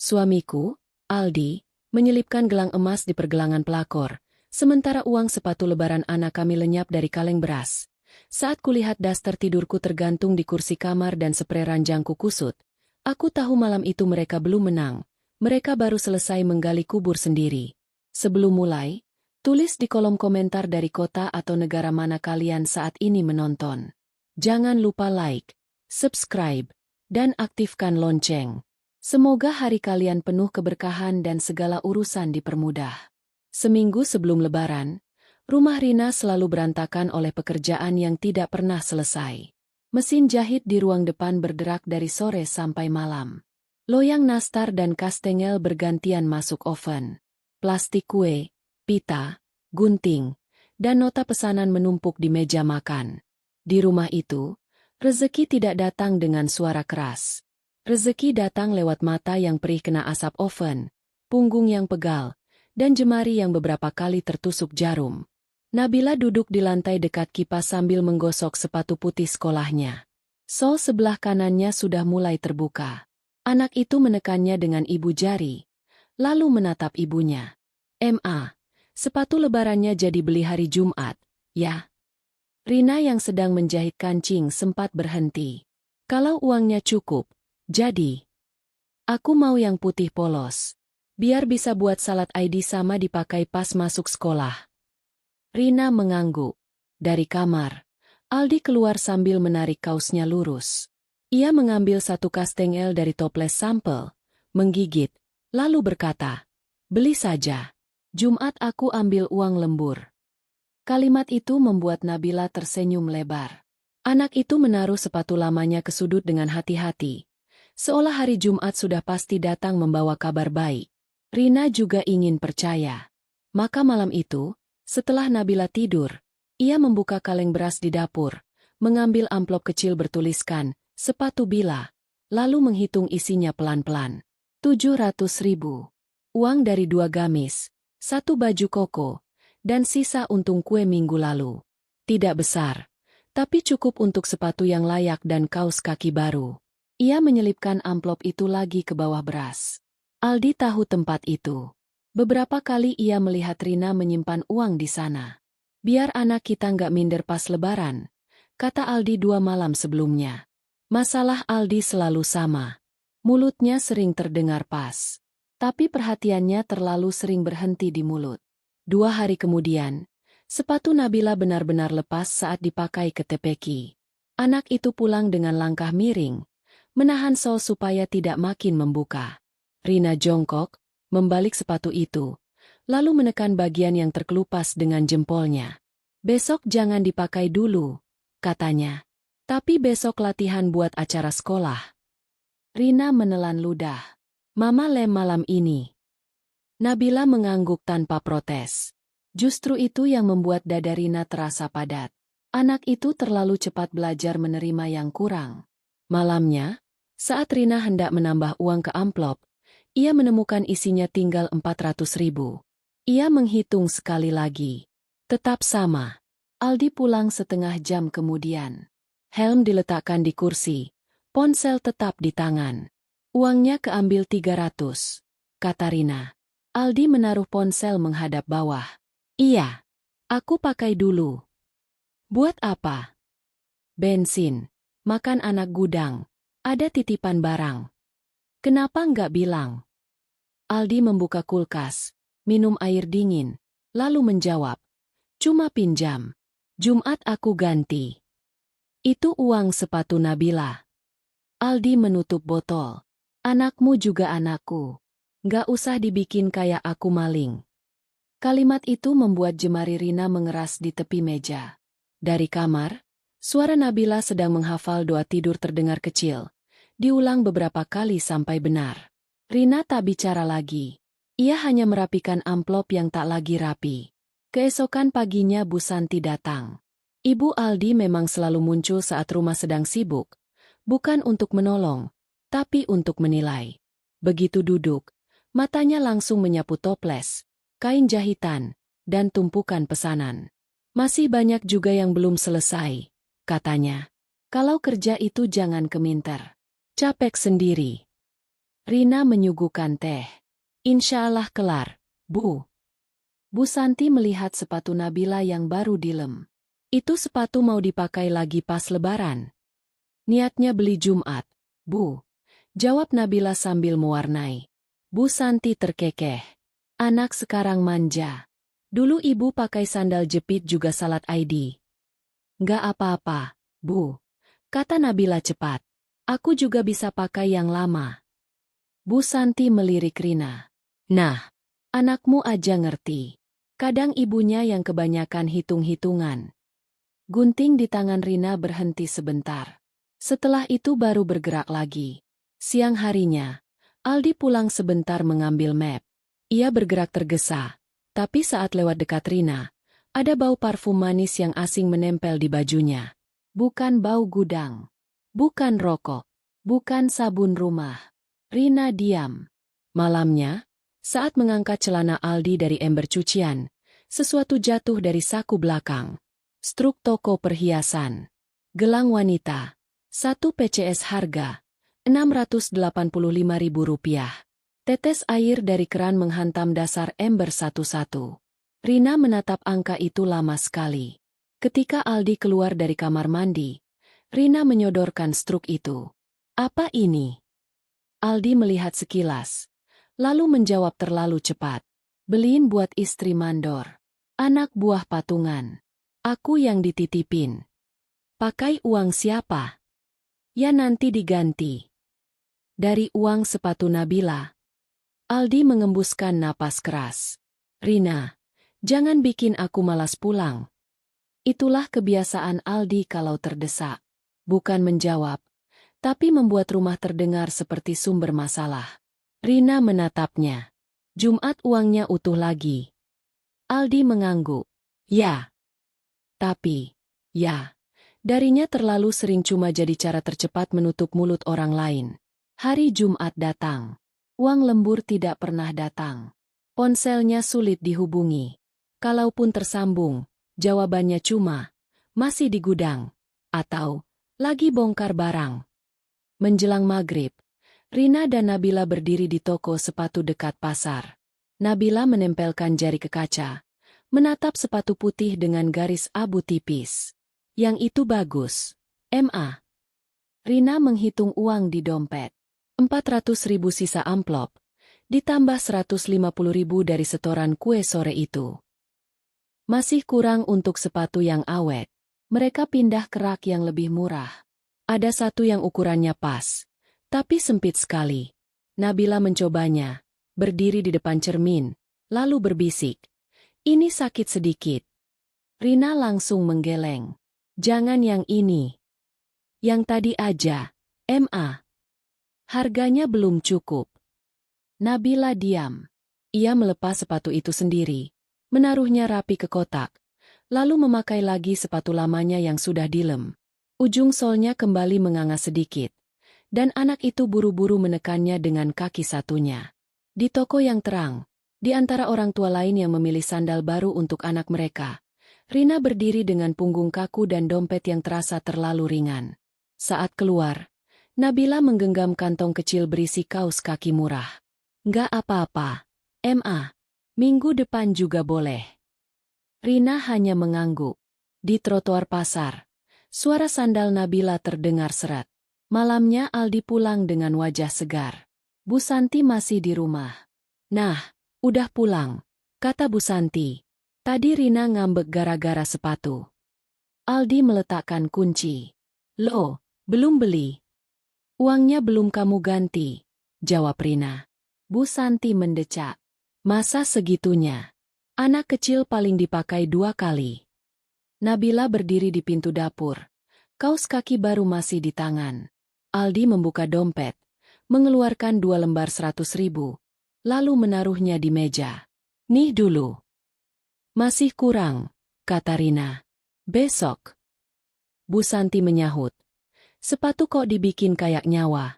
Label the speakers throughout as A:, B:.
A: Suamiku, Aldi, menyelipkan gelang emas di pergelangan pelakor, sementara uang sepatu lebaran anak kami lenyap dari kaleng beras. Saat kulihat daster tidurku tergantung di kursi kamar dan sprei ranjangku kusut, aku tahu malam itu mereka belum menang. Mereka baru selesai menggali kubur sendiri. Sebelum mulai, tulis di kolom komentar dari kota atau negara mana kalian saat ini menonton. Jangan lupa like, subscribe, dan aktifkan lonceng. Semoga hari kalian penuh keberkahan dan segala urusan dipermudah. Seminggu sebelum Lebaran, rumah Rina selalu berantakan oleh pekerjaan yang tidak pernah selesai. Mesin jahit di ruang depan berderak dari sore sampai malam. Loyang nastar dan kastengel bergantian masuk oven. Plastik kue, pita, gunting, dan nota pesanan menumpuk di meja makan. Di rumah itu, rezeki tidak datang dengan suara keras. Rezeki datang lewat mata yang perih kena asap oven, punggung yang pegal, dan jemari yang beberapa kali tertusuk jarum. Nabila duduk di lantai dekat kipas sambil menggosok sepatu putih sekolahnya. Sol sebelah kanannya sudah mulai terbuka. Anak itu menekannya dengan ibu jari, lalu menatap ibunya. "Ma, sepatu lebarannya jadi beli hari Jumat, ya?" Rina yang sedang menjahit kancing sempat berhenti. "Kalau uangnya cukup, jadi. Aku mau yang putih polos. Biar bisa buat salad ID sama dipakai pas masuk sekolah." Rina mengangguk. Dari kamar, Aldi keluar sambil menarik kaosnya lurus. Ia mengambil satu kastengel dari toples sampel, menggigit, lalu berkata, "Beli saja. Jumat aku ambil uang lembur." Kalimat itu membuat Nabila tersenyum lebar. Anak itu menaruh sepatu lamanya ke sudut dengan hati-hati. Seolah hari Jumat sudah pasti datang membawa kabar baik. Rina juga ingin percaya. Maka malam itu, setelah Nabila tidur, ia membuka kaleng beras di dapur, mengambil amplop kecil bertuliskan, "Sepatu Bila", lalu menghitung isinya pelan-pelan. 700.000. Uang dari 2 gamis, 1 baju koko, dan sisa untung kue minggu lalu. Tidak besar, tapi cukup untuk sepatu yang layak dan kaos kaki baru. Ia menyelipkan amplop itu lagi ke bawah beras. Aldi tahu tempat itu. Beberapa kali ia melihat Rina menyimpan uang di sana. "Biar anak kita nggak minder pas Lebaran," kata Aldi 2 malam sebelumnya. Masalah Aldi selalu sama. Mulutnya sering terdengar pas, tapi perhatiannya terlalu sering berhenti di mulut. 2 hari kemudian, sepatu Nabila benar-benar lepas saat dipakai ke tepeki. Anak itu pulang dengan langkah miring, menahan Sol supaya tidak makin membuka. Rina jongkok, membalik sepatu itu, lalu menekan bagian yang terkelupas dengan jempolnya. "Besok jangan dipakai dulu," katanya. "Tapi besok latihan buat acara sekolah." Rina menelan ludah. "Mama lem malam ini." Nabila mengangguk tanpa protes. Justru itu yang membuat dada Rina terasa padat. Anak itu terlalu cepat belajar menerima yang kurang. Malamnya, saat Rina hendak menambah uang ke amplop, ia menemukan isinya tinggal 400.000. Ia menghitung sekali lagi. Tetap sama. Aldi pulang setengah jam kemudian. Helm diletakkan di kursi, ponsel tetap di tangan. "Uangnya keambil 300, kata Rina. Aldi menaruh ponsel menghadap bawah. "Iya. Aku pakai dulu." "Buat apa?" "Bensin. Makan anak gudang. Ada titipan barang." "Kenapa nggak bilang?" Aldi membuka kulkas, minum air dingin, lalu menjawab, "Cuma pinjam. Jumat aku ganti." "Itu uang sepatu Nabila." Aldi menutup botol. "Anakmu juga anakku. Nggak usah dibikin kayak aku maling." Kalimat itu membuat jemari Rina mengeras di tepi meja. Dari kamar, suara Nabila sedang menghafal doa tidur terdengar kecil. Diulang beberapa kali sampai benar. Rina tak bicara lagi. Ia hanya merapikan amplop yang tak lagi rapi. Keesokan paginya Bu Santi datang. Ibu Aldi memang selalu muncul saat rumah sedang sibuk. Bukan untuk menolong, tapi untuk menilai. Begitu duduk, matanya langsung menyapu toples, kain jahitan, dan tumpukan pesanan. "Masih banyak juga yang belum selesai," katanya. "Kalau kerja itu jangan keminter. Capek sendiri." Rina menyuguhkan teh. Insya Allah kelar, Bu. Bu Santi melihat sepatu Nabila yang baru dilem. Itu sepatu mau dipakai lagi pas lebaran. Niatnya beli Jumat, Bu. Jawab Nabila sambil mewarnai. Bu Santi terkekeh. Anak sekarang manja. Dulu ibu pakai sandal jepit juga salat ID. Nggak apa-apa, Bu. Kata Nabila cepat. Aku juga bisa pakai yang lama. Bu Santi melirik Rina. Nah, anakmu aja ngerti. Kadang ibunya yang kebanyakan hitung-hitungan. Gunting di tangan Rina berhenti sebentar. Setelah itu baru bergerak lagi. Siang harinya, Aldi pulang sebentar mengambil map. Ia bergerak tergesa, tapi saat lewat dekat Rina, ada bau parfum manis yang asing menempel di bajunya. Bukan bau gudang, bukan rokok, bukan sabun rumah. Rina diam. Malamnya, saat mengangkat celana Aldi dari ember cucian, sesuatu jatuh dari saku belakang. Struk toko perhiasan. Gelang wanita. 1 PCS harga Rp685.000. Tetes air dari keran menghantam dasar ember satu-satu. Rina menatap angka itu lama sekali. Ketika Aldi keluar dari kamar mandi, Rina menyodorkan struk itu. Apa ini? Aldi melihat sekilas, lalu menjawab terlalu cepat. Beliin buat istri mandor. Anak buah patungan. Aku yang dititipin. Pakai uang siapa? Ya nanti diganti. Dari uang sepatu Nabila. Aldi mengembuskan napas keras. Rina, jangan bikin aku malas pulang. Itulah kebiasaan Aldi kalau terdesak. Bukan menjawab, tapi membuat rumah terdengar seperti sumber masalah. Rina menatapnya. Jumat uangnya utuh lagi. Aldi mengangguk. Ya. Tapi, ya. Darinya terlalu sering cuma jadi cara tercepat menutup mulut orang lain. Hari Jumat datang. Uang lembur tidak pernah datang. Ponselnya sulit dihubungi. Kalaupun tersambung, jawabannya cuma, masih di gudang. Atau, lagi bongkar barang. Menjelang maghrib, Rina dan Nabila berdiri di toko sepatu dekat pasar. Nabila menempelkan jari ke kaca, menatap sepatu putih dengan garis abu tipis. Yang itu bagus. MA. Rina menghitung uang di dompet. 400.000 sisa amplop, ditambah 150.000 dari setoran kue sore itu. Masih kurang untuk sepatu yang awet. Mereka pindah ke rak yang lebih murah. Ada satu yang ukurannya pas, tapi sempit sekali. Nabila mencobanya, berdiri di depan cermin, lalu berbisik. Ini sakit sedikit. Rina langsung menggeleng. Jangan yang ini. Yang tadi aja, MA. Harganya belum cukup. Nabila diam. Ia melepas sepatu itu sendiri, menaruhnya rapi ke kotak, lalu memakai lagi sepatu lamanya yang sudah dilem. Ujung solnya kembali menganga sedikit, dan anak itu buru-buru menekannya dengan kaki satunya. Di toko yang terang, di antara orang tua lain yang memilih sandal baru untuk anak mereka, Rina berdiri dengan punggung kaku dan dompet yang terasa terlalu ringan. Saat keluar, Nabila menggenggam kantong kecil berisi kaos kaki murah. Nggak apa-apa, MA. Minggu depan juga boleh. Rina hanya mengangguk. Di trotoar pasar, suara sandal Nabila terdengar seret. Malamnya Aldi pulang dengan wajah segar. Bu Santi masih di rumah. Nah, udah pulang, kata Bu Santi. Tadi Rina ngambek gara-gara sepatu. Aldi meletakkan kunci. Loh, belum beli. Uangnya belum kamu ganti, jawab Rina. Bu Santi mendecak. Masa segitunya? Anak kecil paling dipakai 2 kali. Nabila berdiri di pintu dapur. Kaos kaki baru masih di tangan. Aldi membuka dompet, mengeluarkan 2 lembar 100.000, lalu menaruhnya di meja. Nih dulu. Masih kurang, kata Rina. Besok. Bu Santi menyahut. Sepatu kok dibikin kayak nyawa.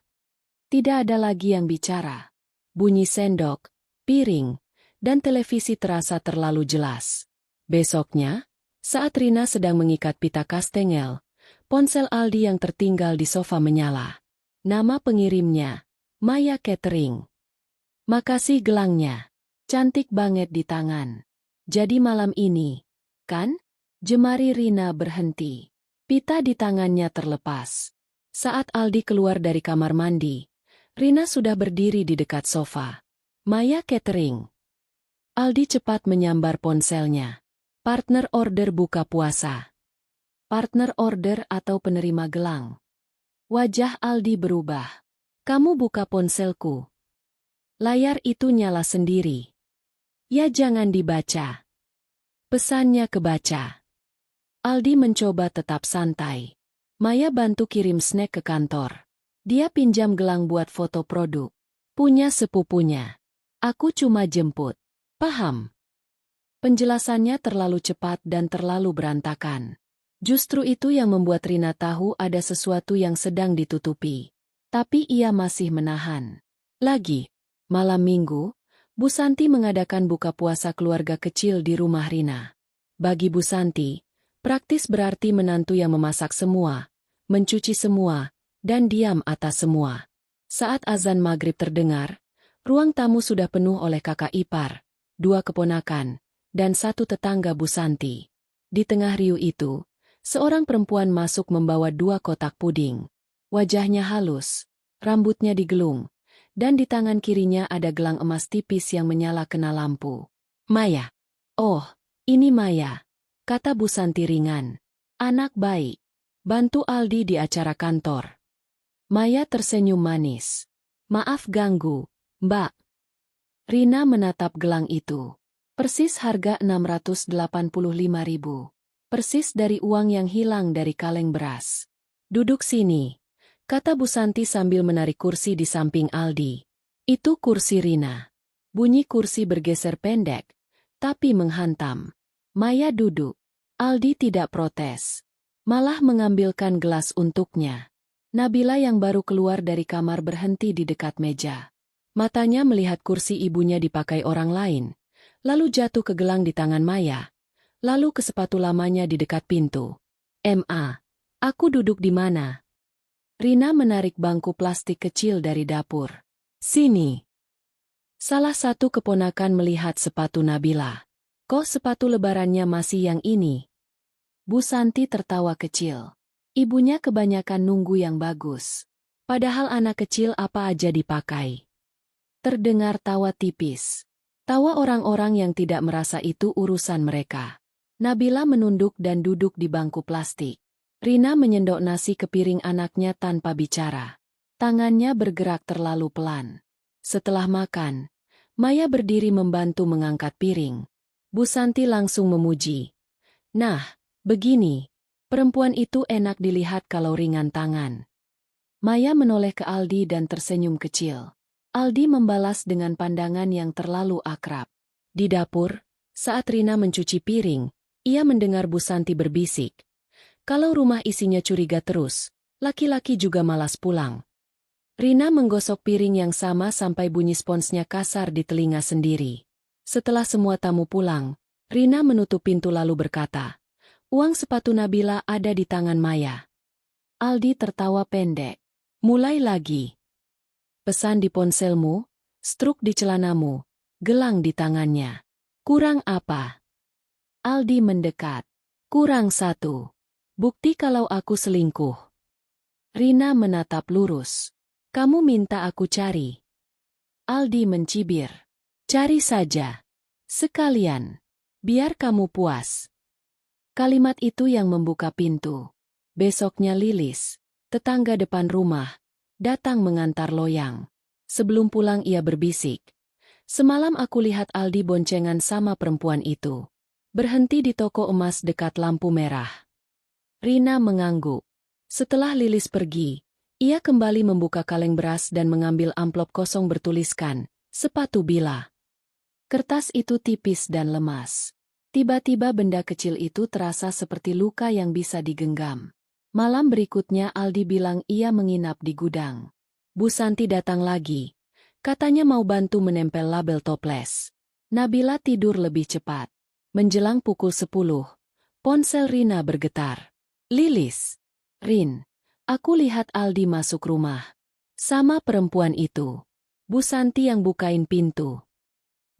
A: Tidak ada lagi yang bicara. Bunyi sendok, piring, dan televisi terasa terlalu jelas. Besoknya, saat Rina sedang mengikat pita kastengel, ponsel Aldi yang tertinggal di sofa menyala. Nama pengirimnya, Maya Catering. Makasih gelangnya. Cantik banget di tangan. Jadi malam ini, kan? Jemari Rina berhenti. Pita di tangannya terlepas. Saat Aldi keluar dari kamar mandi, Rina sudah berdiri di dekat sofa. Maya Catering. Aldi cepat menyambar ponselnya. Partner order buka puasa. Partner order atau penerima gelang. Wajah Aldi berubah. Kamu buka ponselku. Layar itu nyala sendiri. Ya jangan dibaca. Pesannya kebaca. Aldi mencoba tetap santai. Maya bantu kirim snack ke kantor. Dia pinjam gelang buat foto produk. Punya sepupunya. Aku cuma jemput. Paham? Penjelasannya terlalu cepat dan terlalu berantakan. Justru itu yang membuat Rina tahu ada sesuatu yang sedang ditutupi. Tapi ia masih menahan. Lagi, malam minggu, Bu Santi mengadakan buka puasa keluarga kecil di rumah Rina. Bagi Bu Santi, praktis berarti menantu yang memasak semua, mencuci semua, dan diam atas semua. Saat azan maghrib terdengar, ruang tamu sudah penuh oleh kakak ipar, 2 keponakan, dan 1 tetangga Bu Santi. Di tengah riuh itu, seorang perempuan masuk membawa 2 kotak puding. Wajahnya halus, rambutnya digelung, dan di tangan kirinya ada gelang emas tipis yang menyala kena lampu. Maya. Oh, ini Maya, kata Bu Santi ringan. Anak baik. Bantu Aldi di acara kantor. Maya tersenyum manis. Maaf ganggu, Mbak. Rina menatap gelang itu. Persis harga 685.000. Persis dari uang yang hilang dari kaleng beras. Duduk sini, kata Bu Santi sambil menarik kursi di samping Aldi. Itu kursi Rina. Bunyi kursi bergeser pendek, tapi menghantam. Maya duduk. Aldi tidak protes. Malah mengambilkan gelas untuknya. Nabila yang baru keluar dari kamar berhenti di dekat meja. Matanya melihat kursi ibunya dipakai orang lain, lalu jatuh ke gelang di tangan Maya, lalu ke sepatu lamanya di dekat pintu. "Ma, aku duduk di mana?" Rina menarik bangku plastik kecil dari dapur. "Sini." Salah satu keponakan melihat sepatu Nabila. "Kok sepatu lebarannya masih yang ini?" Bu Santi tertawa kecil. Ibunya kebanyakan nunggu yang bagus. Padahal anak kecil apa aja dipakai. Terdengar tawa tipis. Tawa orang-orang yang tidak merasa itu urusan mereka. Nabila menunduk dan duduk di bangku plastik. Rina menyendok nasi ke piring anaknya tanpa bicara. Tangannya bergerak terlalu pelan. Setelah makan, Maya berdiri membantu mengangkat piring. Bu Santi langsung memuji. "Nah, begini. Perempuan itu enak dilihat kalau ringan tangan." Maya menoleh ke Aldi dan tersenyum kecil. Aldi membalas dengan pandangan yang terlalu akrab. Di dapur, saat Rina mencuci piring, ia mendengar Bu Santi berbisik. Kalau rumah isinya curiga terus, laki-laki juga malas pulang. Rina menggosok piring yang sama sampai bunyi sponsnya kasar di telinga sendiri. Setelah semua tamu pulang, Rina menutup pintu lalu berkata, "Uang sepatu Nabila ada di tangan Maya." Aldi tertawa pendek. "Mulai lagi. Pesan di ponselmu, struk di celanamu, gelang di tangannya. Kurang apa?" Aldi mendekat. "Kurang 1. Bukti kalau aku selingkuh." Rina menatap lurus. "Kamu minta aku cari?" Aldi mencibir. "Cari saja. Sekalian. Biar kamu puas." Kalimat itu yang membuka pintu. Besoknya Lilis, tetangga depan rumah, datang mengantar loyang. Sebelum pulang ia berbisik. "Semalam aku lihat Aldi boncengan sama perempuan itu. Berhenti di toko emas dekat lampu merah." Rina mengangguk. Setelah Lilis pergi, ia kembali membuka kaleng beras dan mengambil amplop kosong bertuliskan, "Sepatu Bila." Kertas itu tipis dan lemas. Tiba-tiba benda kecil itu terasa seperti luka yang bisa digenggam. Malam berikutnya Aldi bilang ia menginap di gudang. Bu Santi datang lagi. Katanya mau bantu menempel label toples. Nabila tidur lebih cepat. Menjelang pukul 10, ponsel Rina bergetar. "Lilis. Rin, aku lihat Aldi masuk rumah." Sama perempuan itu. Bu Santi yang bukain pintu.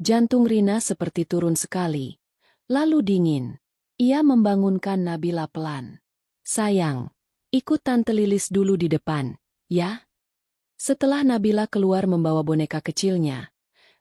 A: Jantung Rina seperti turun sekali. Lalu dingin. Ia membangunkan Nabila pelan. Sayang, ikut Tante Lilis dulu di depan, ya? Setelah Nabila keluar membawa boneka kecilnya,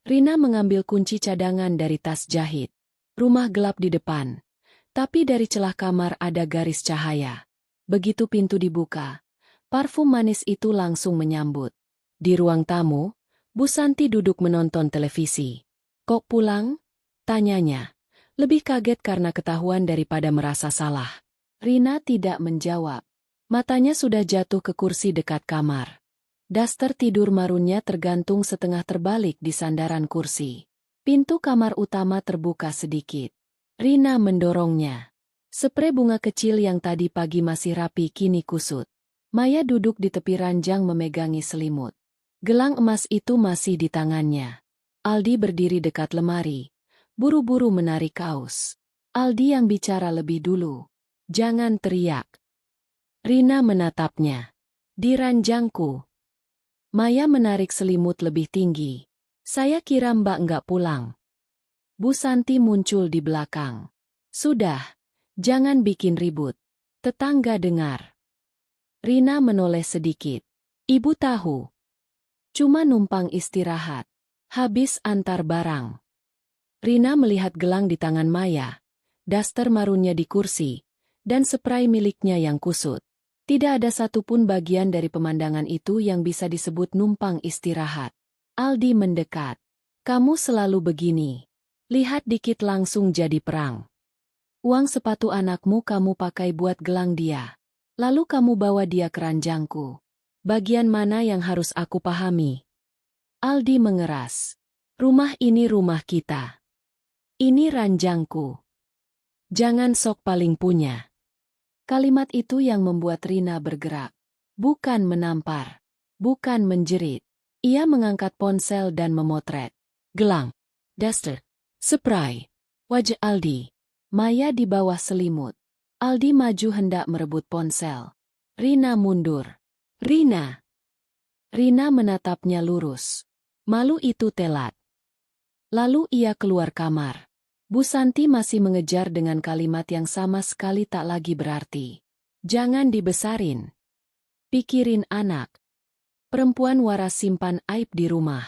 A: Rina mengambil kunci cadangan dari tas jahit. Rumah gelap di depan. Tapi dari celah kamar ada garis cahaya. Begitu pintu dibuka, parfum manis itu langsung menyambut. Di ruang tamu, Bu Santi duduk menonton televisi. Kok pulang? Tanyanya. Lebih kaget karena ketahuan daripada merasa salah. Rina tidak menjawab. Matanya sudah jatuh ke kursi dekat kamar. Daster tidur marunnya tergantung setengah terbalik di sandaran kursi. Pintu kamar utama terbuka sedikit. Rina mendorongnya. Sprei bunga kecil yang tadi pagi masih rapi kini kusut. Maya duduk di tepi ranjang memegangi selimut. Gelang emas itu masih di tangannya. Aldi berdiri dekat lemari. Buru-buru menarik kaos. Aldi yang bicara lebih dulu. Jangan teriak. Rina menatapnya. Di ranjangku. Maya menarik selimut lebih tinggi. Saya kira Mbak nggak pulang. Bu Santi muncul di belakang. Sudah, jangan bikin ribut. Tetangga dengar. Rina menoleh sedikit. Ibu tahu. Cuma numpang istirahat. Habis antar barang. Rina melihat gelang di tangan Maya, daster marunnya di kursi, dan sprei miliknya yang kusut. Tidak ada satupun bagian dari pemandangan itu yang bisa disebut numpang istirahat. Aldi mendekat. Kamu selalu begini. Lihat dikit langsung jadi perang. Uang sepatu anakmu kamu pakai buat gelang dia. Lalu kamu bawa dia ke ranjangku. Bagian mana yang harus aku pahami? Aldi mengeras. Rumah ini rumah kita. Ini ranjangku. Jangan sok paling punya. Kalimat itu yang membuat Rina bergerak. Bukan menampar. Bukan menjerit. Ia mengangkat ponsel dan memotret. Gelang. Daster. Sprei. Wajah Aldi. Maya di bawah selimut. Aldi maju hendak merebut ponsel. Rina mundur. Rina. Rina menatapnya lurus. Malu itu telat. Lalu ia keluar kamar. Bu Santi masih mengejar dengan kalimat yang sama sekali tak lagi berarti. Jangan dibesarin. Pikirin anak. Perempuan waras simpan aib di rumah.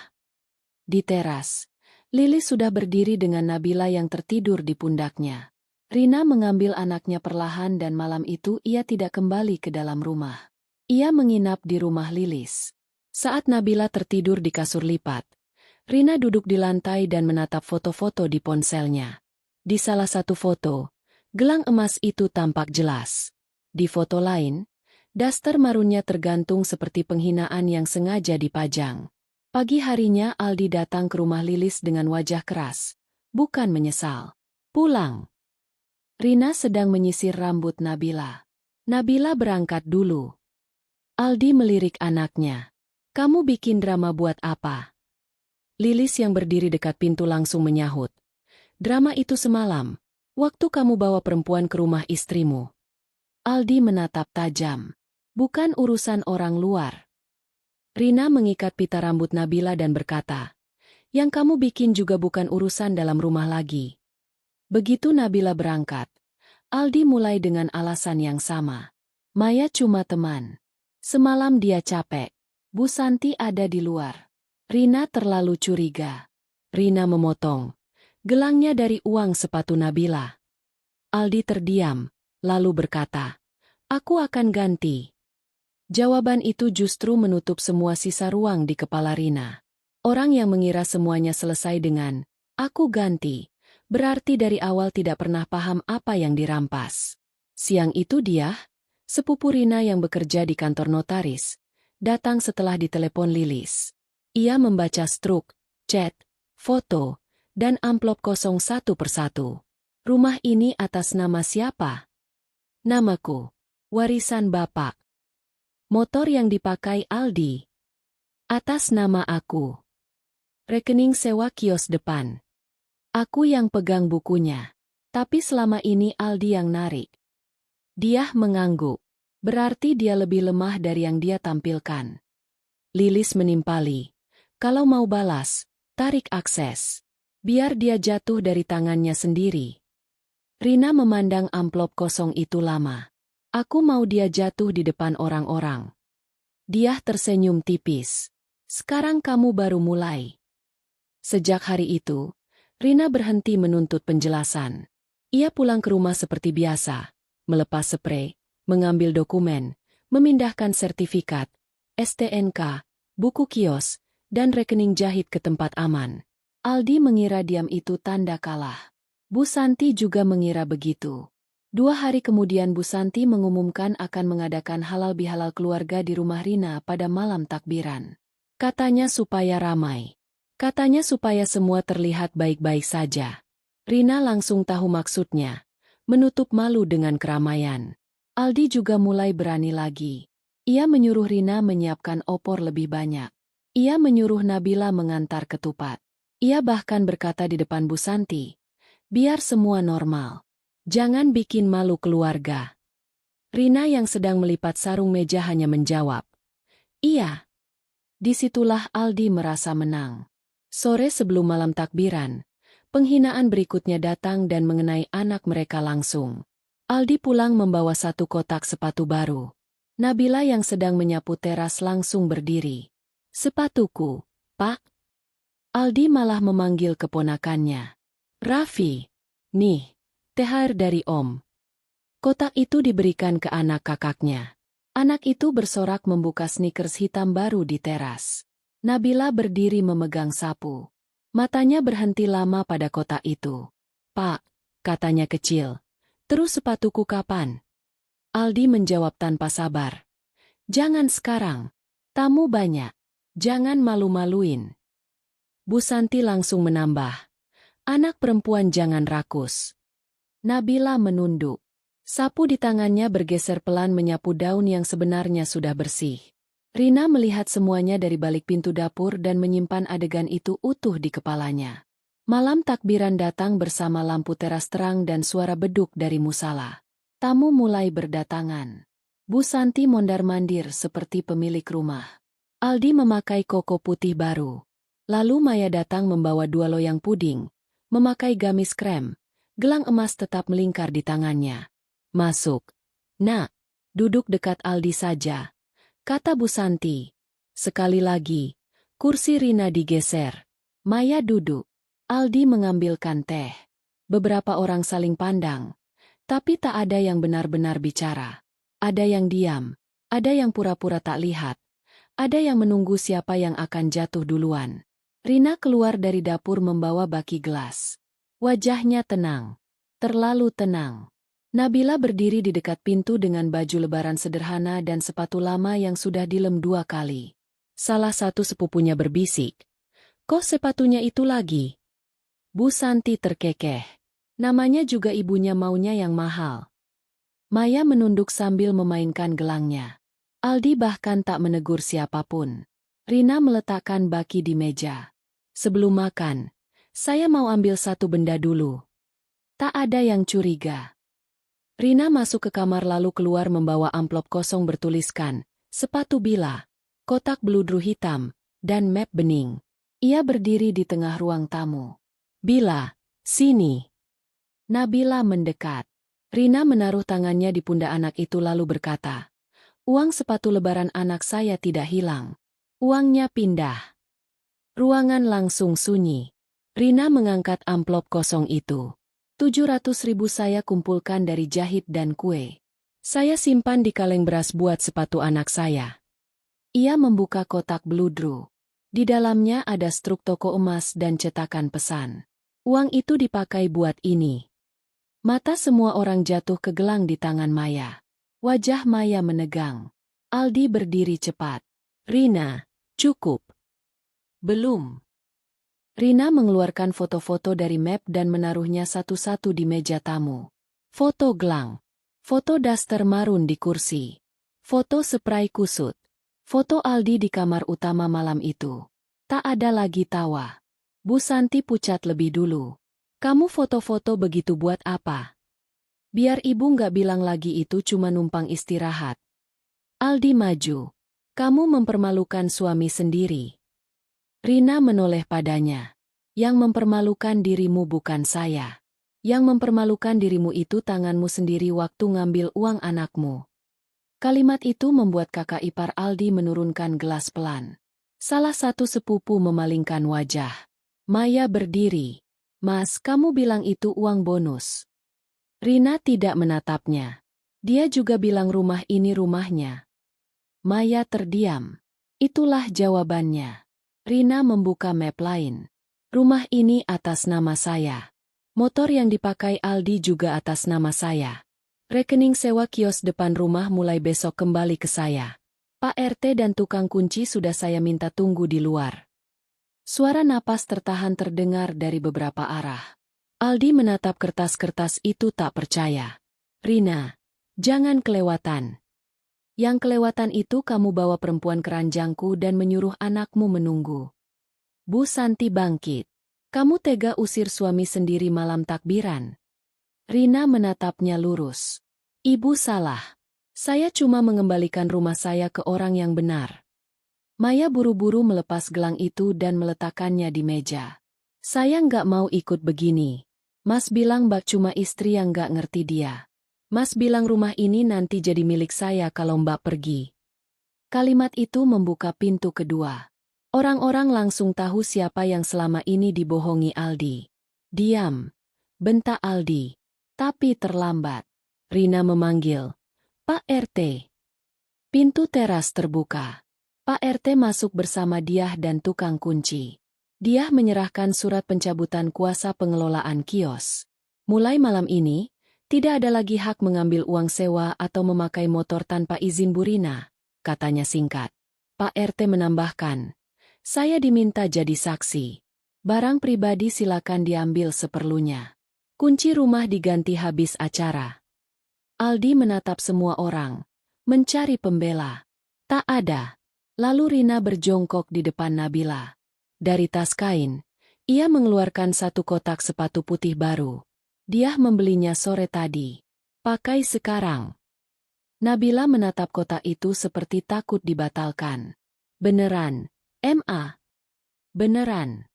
A: Di teras, Lilis sudah berdiri dengan Nabila yang tertidur di pundaknya. Rina mengambil anaknya perlahan dan malam itu ia tidak kembali ke dalam rumah. Ia menginap di rumah Lilis. Saat Nabila tertidur di kasur lipat, Rina duduk di lantai dan menatap foto-foto di ponselnya. Di salah satu foto, gelang emas itu tampak jelas. Di foto lain, daster marunnya tergantung seperti penghinaan yang sengaja dipajang. Pagi harinya Aldi datang ke rumah Lilis dengan wajah keras. Bukan menyesal. Pulang. Rina sedang menyisir rambut Nabila. Nabila berangkat dulu. Aldi melirik anaknya. Kamu bikin drama buat apa? Lilis yang berdiri dekat pintu langsung menyahut. Drama itu semalam. Waktu kamu bawa perempuan ke rumah istrimu. Aldi menatap tajam. Bukan urusan orang luar. Rina mengikat pita rambut Nabila dan berkata, yang kamu bikin juga bukan urusan dalam rumah lagi. Begitu Nabila berangkat, Aldi mulai dengan alasan yang sama. Maya cuma teman. Semalam dia capek. Bu Santi ada di luar. Rina terlalu curiga. Rina memotong. Gelangnya dari uang sepatu Nabila. Aldi terdiam, lalu berkata, aku akan ganti. Jawaban itu justru menutup semua sisa ruang di kepala Rina. Orang yang mengira semuanya selesai dengan, aku ganti, berarti dari awal tidak pernah paham apa yang dirampas. Siang itu dia, sepupu Rina yang bekerja di kantor notaris, datang setelah ditelepon Lilis. Ia membaca struk, chat, foto, dan amplop kosong satu persatu. Rumah ini atas nama siapa? Namaku. Warisan Bapak. Motor yang dipakai Aldi. Atas nama aku. Rekening sewa kios depan. Aku yang pegang bukunya. Tapi selama ini Aldi yang narik. Dia mengangguk. Berarti dia lebih lemah dari yang dia tampilkan. Lilis menimpali. Kalau mau balas, tarik akses. Biar dia jatuh dari tangannya sendiri. Rina memandang amplop kosong itu lama. Aku mau dia jatuh di depan orang-orang. Dia tersenyum tipis. Sekarang kamu baru mulai. Sejak hari itu, Rina berhenti menuntut penjelasan. Ia pulang ke rumah seperti biasa, melepas sprei, mengambil dokumen, memindahkan sertifikat, STNK, buku kios, dan rekening jahit ke tempat aman. Aldi mengira diam itu tanda kalah. Bu Santi juga mengira begitu. 2 hari kemudian Bu Santi mengumumkan akan mengadakan halal bihalal keluarga di rumah Rina pada malam takbiran. Katanya supaya ramai. Katanya supaya semua terlihat baik-baik saja. Rina langsung tahu maksudnya. Menutup malu dengan keramaian. Aldi juga mulai berani lagi. Ia menyuruh Rina menyiapkan opor lebih banyak. Ia menyuruh Nabila mengantar ketupat. Ia bahkan berkata di depan Bu Santi, biar semua normal. Jangan bikin malu keluarga. Rina yang sedang melipat sarung meja hanya menjawab, iya. Disitulah Aldi merasa menang. Sore sebelum malam takbiran, penghinaan berikutnya datang dan mengenai anak mereka langsung. Aldi pulang membawa 1 kotak sepatu baru. Nabila yang sedang menyapu teras langsung berdiri. Sepatuku, Pak. Aldi malah memanggil keponakannya. Raffi. Nih, THR dari Om. Kotak itu diberikan ke anak kakaknya. Anak itu bersorak membuka sneakers hitam baru di teras. Nabila berdiri memegang sapu. Matanya berhenti lama pada kotak itu. Pak, katanya kecil. Terus sepatuku kapan? Aldi menjawab tanpa sabar. Jangan sekarang. Tamu banyak. Jangan malu-maluin. Bu Santi langsung menambah. Anak perempuan jangan rakus. Nabila menunduk. Sapu di tangannya bergeser pelan menyapu daun yang sebenarnya sudah bersih. Rina melihat semuanya dari balik pintu dapur dan menyimpan adegan itu utuh di kepalanya. Malam takbiran datang bersama lampu teras terang dan suara beduk dari musala. Tamu mulai berdatangan. Bu Santi mondar-mandir seperti pemilik rumah. Aldi memakai koko putih baru. Lalu Maya datang membawa 2 loyang puding, memakai gamis krem, gelang emas tetap melingkar di tangannya. Masuk. Nak, duduk dekat Aldi saja, kata Bu Santi. Sekali lagi, kursi Rina digeser. Maya duduk. Aldi mengambilkan teh. Beberapa orang saling pandang, tapi tak ada yang benar-benar bicara. Ada yang diam, ada yang pura-pura tak lihat, ada yang menunggu siapa yang akan jatuh duluan. Rina keluar dari dapur membawa baki gelas. Wajahnya tenang. Terlalu tenang. Nabila berdiri di dekat pintu dengan baju lebaran sederhana dan sepatu lama yang sudah dilem 2 kali. Salah satu sepupunya berbisik. Kok sepatunya itu lagi? Bu Santi terkekeh. Namanya juga ibunya maunya yang mahal. Maya menunduk sambil memainkan gelangnya. Aldi bahkan tak menegur siapapun. Rina meletakkan baki di meja. Sebelum makan, saya mau ambil 1 benda dulu. Tak ada yang curiga. Rina masuk ke kamar lalu keluar membawa amplop kosong bertuliskan, sepatu Bila, kotak beludru hitam, dan map bening. Ia berdiri di tengah ruang tamu. Bila, sini. Nabila mendekat. Rina menaruh tangannya di pundak anak itu lalu berkata, uang sepatu lebaran anak saya tidak hilang. Uangnya pindah. Ruangan langsung sunyi. Rina mengangkat amplop kosong itu. 700.000 saya kumpulkan dari jahit dan kue. Saya simpan di kaleng beras buat sepatu anak saya. Ia membuka kotak beludru. Di dalamnya ada struk toko emas dan cetakan pesan. Uang itu dipakai buat ini. Mata semua orang jatuh ke gelang di tangan Maya. Wajah Maya menegang. Aldi berdiri cepat. Rina, cukup. Belum. Rina mengeluarkan foto-foto dari map dan menaruhnya satu-satu di meja tamu. Foto gelang. Foto daster marun di kursi. Foto spray kusut. Foto Aldi di kamar utama malam itu. Tak ada lagi tawa. Bu Santi pucat lebih dulu. Kamu foto-foto begitu buat apa? Biar ibu nggak bilang lagi itu cuma numpang istirahat. Aldi maju. Kamu mempermalukan suami sendiri. Rina menoleh padanya. Yang mempermalukan dirimu bukan saya. Yang mempermalukan dirimu itu tanganmu sendiri waktu ngambil uang anakmu. Kalimat itu membuat kakak ipar Aldi menurunkan gelas pelan. Salah satu sepupu memalingkan wajah. Maya berdiri. Mas, kamu bilang itu uang bonus. Rina tidak menatapnya. Dia juga bilang rumah ini rumahnya. Maya terdiam. Itulah jawabannya. Rina membuka map lain. Rumah ini atas nama saya. Motor yang dipakai Aldi juga atas nama saya. Rekening sewa kios depan rumah mulai besok kembali ke saya. Pak RT dan tukang kunci sudah saya minta tunggu di luar. Suara napas tertahan terdengar dari beberapa arah. Aldi menatap kertas-kertas itu tak percaya. Rina, jangan kelewatan. Yang kelewatan itu kamu bawa perempuan keranjangku dan menyuruh anakmu menunggu. Bu Santi bangkit. Kamu tega usir suami sendiri malam takbiran. Rina menatapnya lurus. Ibu salah. Saya cuma mengembalikan rumah saya ke orang yang benar. Maya buru-buru melepas gelang itu dan meletakkannya di meja. Saya nggak mau ikut begini. Mas bilang Mbak cuma istri yang nggak ngerti dia. Mas bilang rumah ini nanti jadi milik saya kalau Mbak pergi. Kalimat itu membuka pintu kedua. Orang-orang langsung tahu siapa yang selama ini dibohongi Aldi. Diam, bentak Aldi. Tapi terlambat. Rina memanggil, Pak RT. Pintu teras terbuka. Pak RT masuk bersama Diah dan tukang kunci. Diah menyerahkan surat pencabutan kuasa pengelolaan kios. Mulai malam ini, tidak ada lagi hak mengambil uang sewa atau memakai motor tanpa izin Bu Rina, katanya singkat. Pak RT menambahkan, saya diminta jadi saksi. Barang pribadi silakan diambil seperlunya. Kunci rumah diganti habis acara. Aldi menatap semua orang, mencari pembela. Tak ada. Lalu Rina berjongkok di depan Nabila. Dari tas kain, ia mengeluarkan satu kotak sepatu putih baru. Dia membelinya sore tadi. Pakai sekarang. Nabila menatap kotak itu seperti takut dibatalkan. Beneran, Ma. Beneran.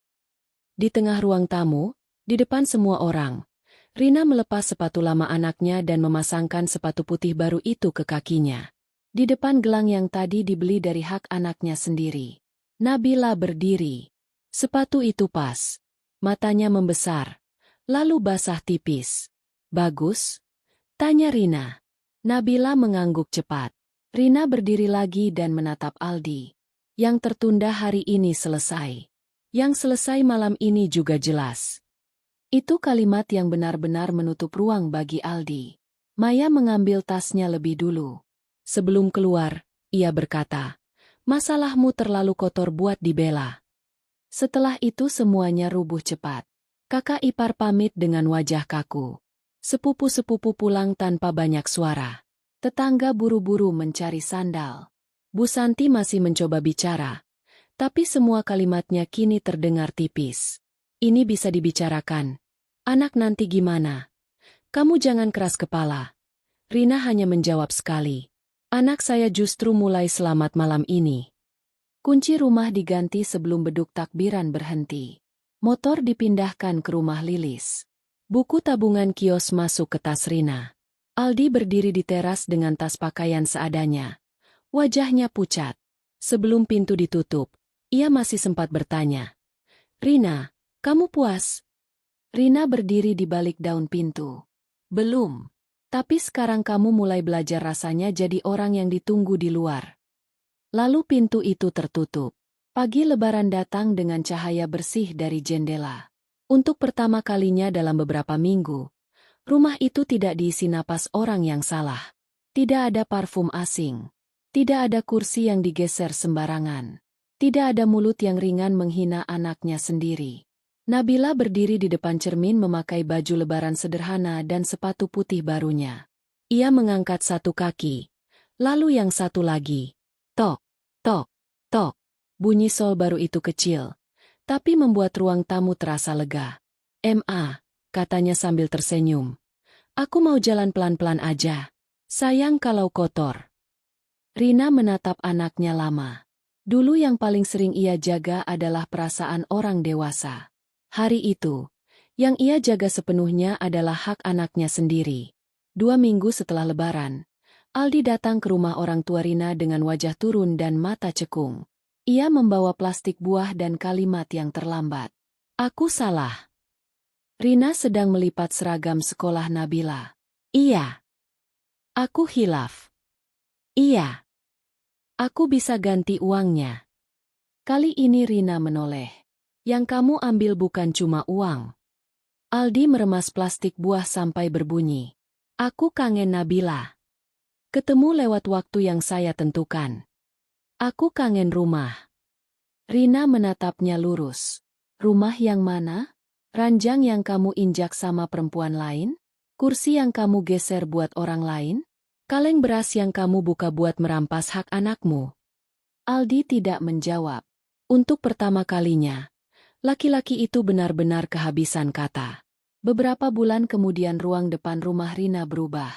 A: Di tengah ruang tamu, di depan semua orang, Rina melepas sepatu lama anaknya dan memasangkan sepatu putih baru itu ke kakinya. Di depan gelang yang tadi dibeli dari hak anaknya sendiri. Nabila berdiri. Sepatu itu pas. Matanya membesar. Lalu basah tipis. Bagus? Tanya Rina. Nabila mengangguk cepat. Rina berdiri lagi dan menatap Aldi. Yang tertunda hari ini selesai. Yang selesai malam ini juga jelas. Itu kalimat yang benar-benar menutup ruang bagi Aldi. Maya mengambil tasnya lebih dulu. Sebelum keluar, ia berkata, masalahmu terlalu kotor buat dibela. Setelah itu semuanya rubuh cepat. Kakak ipar pamit dengan wajah kaku. Sepupu-sepupu pulang tanpa banyak suara. Tetangga buru-buru mencari sandal. Bu Santi masih mencoba bicara. Tapi semua kalimatnya kini terdengar tipis. Ini bisa dibicarakan. Anak nanti gimana? Kamu jangan keras kepala. Rina hanya menjawab sekali. Anak saya justru mulai selamat malam ini. Kunci rumah diganti sebelum beduk takbiran berhenti. Motor dipindahkan ke rumah Lilis. Buku tabungan kios masuk ke tas Rina. Aldi berdiri di teras dengan tas pakaian seadanya. Wajahnya pucat. Sebelum pintu ditutup, ia masih sempat bertanya. Rina, kamu puas? Rina berdiri di balik daun pintu. Belum. Tapi sekarang kamu mulai belajar rasanya jadi orang yang ditunggu di luar. Lalu pintu itu tertutup. Pagi Lebaran datang dengan cahaya bersih dari jendela. Untuk pertama kalinya dalam beberapa minggu, rumah itu tidak diisi napas orang yang salah. Tidak ada parfum asing. Tidak ada kursi yang digeser sembarangan. Tidak ada mulut yang ringan menghina anaknya sendiri. Nabila berdiri di depan cermin memakai baju Lebaran sederhana dan sepatu putih barunya. Ia mengangkat satu kaki, lalu yang satu lagi. Tok, tok, tok. Bunyi sol baru itu kecil, tapi membuat ruang tamu terasa lega. Ma, katanya sambil tersenyum. Aku mau jalan pelan-pelan aja. Sayang kalau kotor. Rina menatap anaknya lama. Dulu yang paling sering ia jaga adalah perasaan orang dewasa. Hari itu, yang ia jaga sepenuhnya adalah hak anaknya sendiri. 2 minggu setelah Lebaran, Aldi datang ke rumah orang tua Rina dengan wajah turun dan mata cekung. Ia membawa plastik buah dan kalimat yang terlambat. Aku salah. Rina sedang melipat seragam sekolah Nabila. Iya. Aku hilaf. Iya. Aku bisa ganti uangnya. Kali ini Rina menoleh. Yang kamu ambil bukan cuma uang. Aldi meremas plastik buah sampai berbunyi. Aku kangen Nabila. Ketemu lewat waktu yang saya tentukan. Aku kangen rumah. Rina menatapnya lurus. Rumah yang mana? Ranjang yang kamu injak sama perempuan lain? Kursi yang kamu geser buat orang lain? Kaleng beras yang kamu buka buat merampas hak anakmu? Aldi tidak menjawab. Untuk pertama kalinya, laki-laki itu benar-benar kehabisan kata. Beberapa bulan kemudian ruang depan rumah Rina berubah.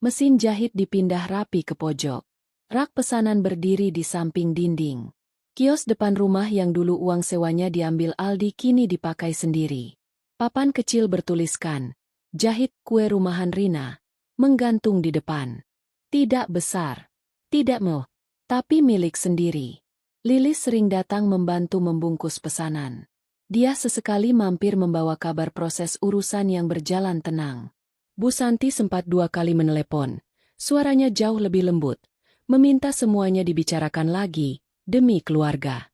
A: Mesin jahit dipindah rapi ke pojok. Rak pesanan berdiri di samping dinding. Kios depan rumah yang dulu uang sewanya diambil Aldi kini dipakai sendiri. Papan kecil bertuliskan, "Jahit kue rumahan Rina," menggantung di depan. Tidak besar, tidak mewah, tapi milik sendiri. Lilis sering datang membantu membungkus pesanan. Dia sesekali mampir membawa kabar proses urusan yang berjalan tenang. Bu Santi sempat 2 kali menelepon. Suaranya jauh lebih lembut. Meminta semuanya dibicarakan lagi, demi keluarga.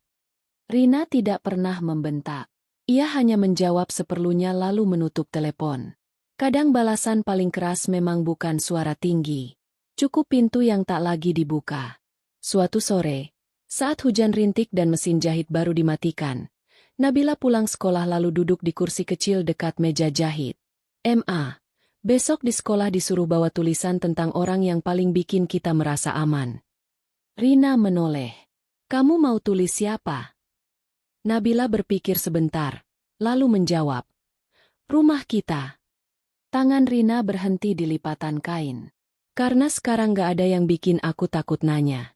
A: Rina tidak pernah membentak. Ia hanya menjawab seperlunya lalu menutup telepon. Kadang balasan paling keras memang bukan suara tinggi. Cukup pintu yang tak lagi dibuka. Suatu sore, saat hujan rintik dan mesin jahit baru dimatikan, Nabila pulang sekolah lalu duduk di kursi kecil dekat meja jahit. "Ma, besok di sekolah disuruh bawa tulisan tentang orang yang paling bikin kita merasa aman." Rina menoleh. "Kamu mau tulis siapa?" Nabila berpikir sebentar, lalu menjawab. "Rumah kita." Tangan Rina berhenti di lipatan kain. "Karena sekarang gak ada yang bikin aku takut nanya."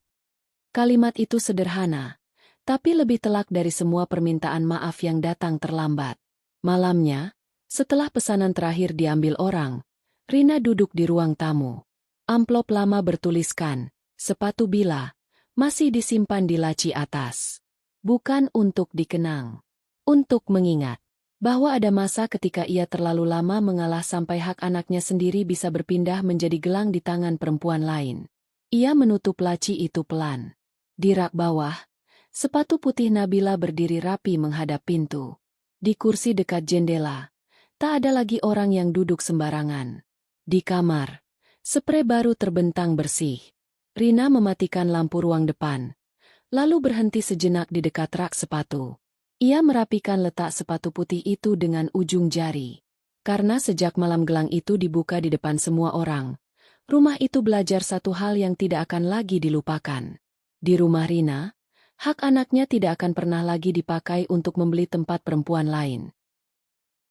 A: Kalimat itu sederhana, tapi lebih telak dari semua permintaan maaf yang datang terlambat. Malamnya, setelah pesanan terakhir diambil orang, Rina duduk di ruang tamu. Amplop lama bertuliskan, "Sepatu Bila," masih disimpan di laci atas. Bukan untuk dikenang, untuk mengingat bahwa ada masa ketika ia terlalu lama mengalah sampai hak anaknya sendiri bisa berpindah menjadi gelang di tangan perempuan lain. Ia menutup laci itu pelan. Di rak bawah, sepatu putih Nabila berdiri rapi menghadap pintu. Di kursi dekat jendela, tak ada lagi orang yang duduk sembarangan. Di kamar, sprei baru terbentang bersih. Rina mematikan lampu ruang depan, lalu berhenti sejenak di dekat rak sepatu. Ia merapikan letak sepatu putih itu dengan ujung jari. Karena sejak malam gelang itu dibuka di depan semua orang, rumah itu belajar satu hal yang tidak akan lagi dilupakan. Di rumah Rina, hak anaknya tidak akan pernah lagi dipakai untuk membeli tempat perempuan lain.